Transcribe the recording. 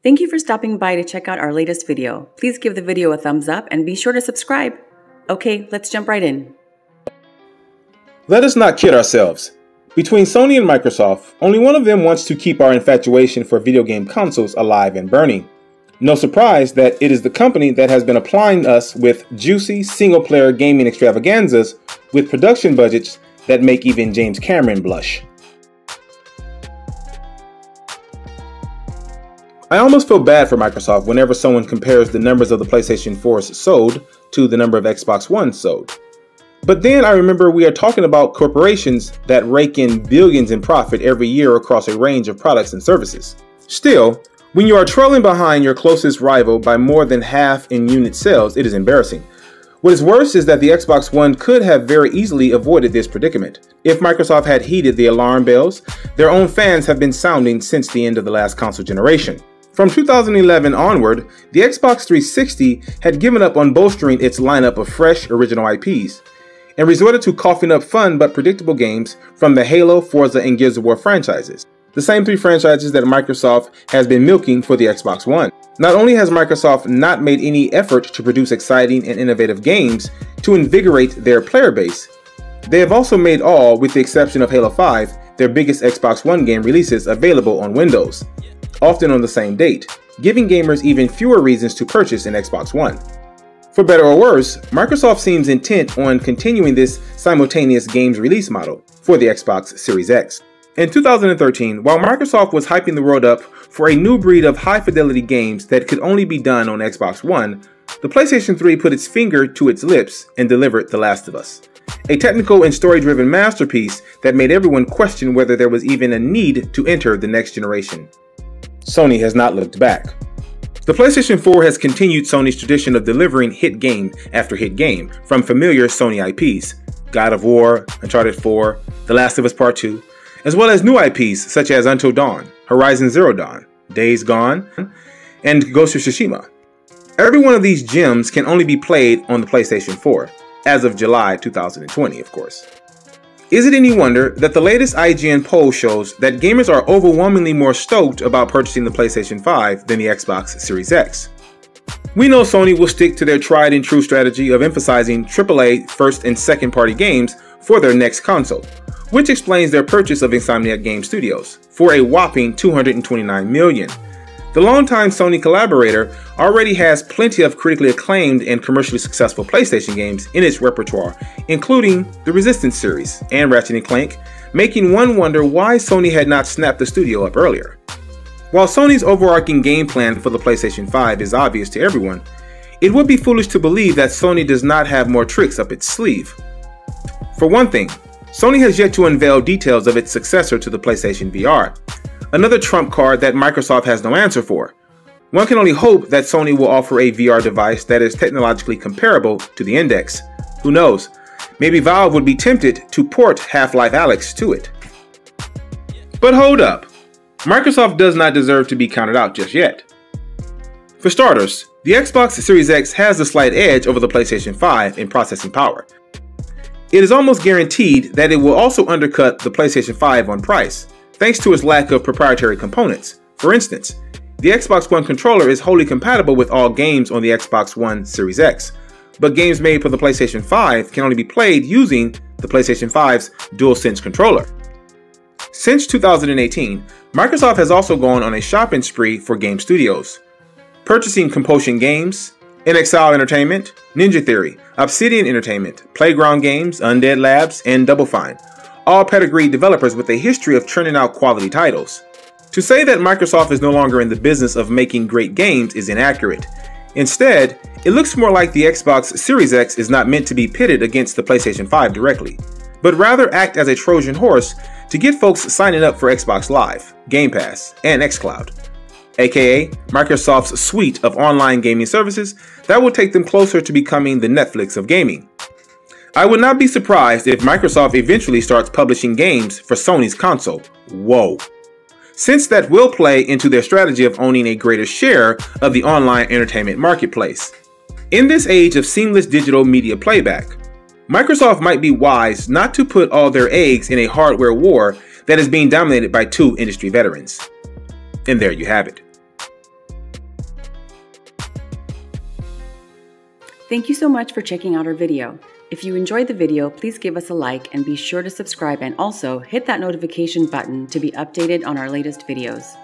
Thank you for stopping by to check out our latest video. Please give the video a thumbs up and be sure to subscribe. Okay, let's jump right in. Let us not kid ourselves. Between Sony and Microsoft, only one of them wants to keep our infatuation for video game consoles alive and burning. No surprise that it is the company that has been applying us with juicy single-player gaming extravaganzas with production budgets that make even James Cameron blush. I almost feel bad for Microsoft whenever someone compares the numbers of the PlayStation 4s sold to the number of Xbox Ones sold. But then I remember we are talking about corporations that rake in billions in profit every year across a range of products and services. Still, when you are trailing behind your closest rival by more than half in unit sales, it is embarrassing. What is worse is that the Xbox One could have very easily avoided this predicament. If Microsoft had heeded the alarm bells their own fans have been sounding since the end of the last console generation. From 2011 onward, the Xbox 360 had given up on bolstering its lineup of fresh, original IPs, and resorted to coughing up fun but predictable games from the Halo, Forza, and Gears of War franchises. The same three franchises that Microsoft has been milking for the Xbox One. Not only has Microsoft not made any effort to produce exciting and innovative games to invigorate their player base, they have also made all, with the exception of Halo 5, their biggest Xbox One game releases available on Windows, often on the same date, giving gamers even fewer reasons to purchase an Xbox One. For better or worse, Microsoft seems intent on continuing this simultaneous games release model for the Xbox Series X. In 2013, while Microsoft was hyping the world up for a new breed of high-fidelity games that could only be done on Xbox One, the PlayStation 3 put its finger to its lips and delivered The Last of Us, a technical and story-driven masterpiece that made everyone question whether there was even a need to enter the next generation. Sony has not looked back. The PlayStation 4 has continued Sony's tradition of delivering hit game after hit game from familiar Sony IPs, God of War, Uncharted 4, The Last of Us Part 2, as well as new IPs such as Until Dawn, Horizon Zero Dawn, Days Gone, and Ghost of Tsushima. Every one of these gems can only be played on the PlayStation 4, as of July 2020, of course. Is it any wonder that the latest IGN poll shows that gamers are overwhelmingly more stoked about purchasing the PlayStation 5 than the Xbox Series X? We know Sony will stick to their tried and true strategy of emphasizing AAA first and second party games for their next console, which explains their purchase of Insomniac Game Studios for a whopping $229 million. The longtime Sony collaborator already has plenty of critically acclaimed and commercially successful PlayStation games in its repertoire, including the Resistance series and Ratchet & Clank, making one wonder why Sony had not snapped the studio up earlier. While Sony's overarching game plan for the PlayStation 5 is obvious to everyone, it would be foolish to believe that Sony does not have more tricks up its sleeve. For one thing, Sony has yet to unveil details of its successor to the PlayStation VR, another trump card that Microsoft has no answer for. One can only hope that Sony will offer a VR device that is technologically comparable to the Index. Who knows? Maybe Valve would be tempted to port Half-Life Alyx to it. But hold up. Microsoft does not deserve to be counted out just yet. For starters, the Xbox Series X has a slight edge over the PlayStation 5 in processing power. It is almost guaranteed that it will also undercut the PlayStation 5 on price, thanks to its lack of proprietary components. For instance, the Xbox One controller is wholly compatible with all games on the Xbox One Series X, but games made for the PlayStation 5 can only be played using the PlayStation 5's DualSense controller. Since 2018, Microsoft has also gone on a shopping spree for game studios, purchasing Compulsion Games, NXL Entertainment, Ninja Theory, Obsidian Entertainment, Playground Games, Undead Labs, and Double Fine, all pedigreed developers with a history of churning out quality titles. To say that Microsoft is no longer in the business of making great games is inaccurate. Instead, it looks more like the Xbox Series X is not meant to be pitted against the PlayStation 5 directly, but rather act as a Trojan horse to get folks signing up for Xbox Live, Game Pass, and xCloud, aka Microsoft's suite of online gaming services that will take them closer to becoming the Netflix of gaming. I would not be surprised if Microsoft eventually starts publishing games for Sony's console. Whoa. Since that will play into their strategy of owning a greater share of the online entertainment marketplace. In this age of seamless digital media playback, Microsoft might be wise not to put all their eggs in a hardware war that is being dominated by two industry veterans. And there you have it. Thank you so much for checking out our video. If you enjoyed the video, please give us a like and be sure to subscribe, and also hit that notification button to be updated on our latest videos.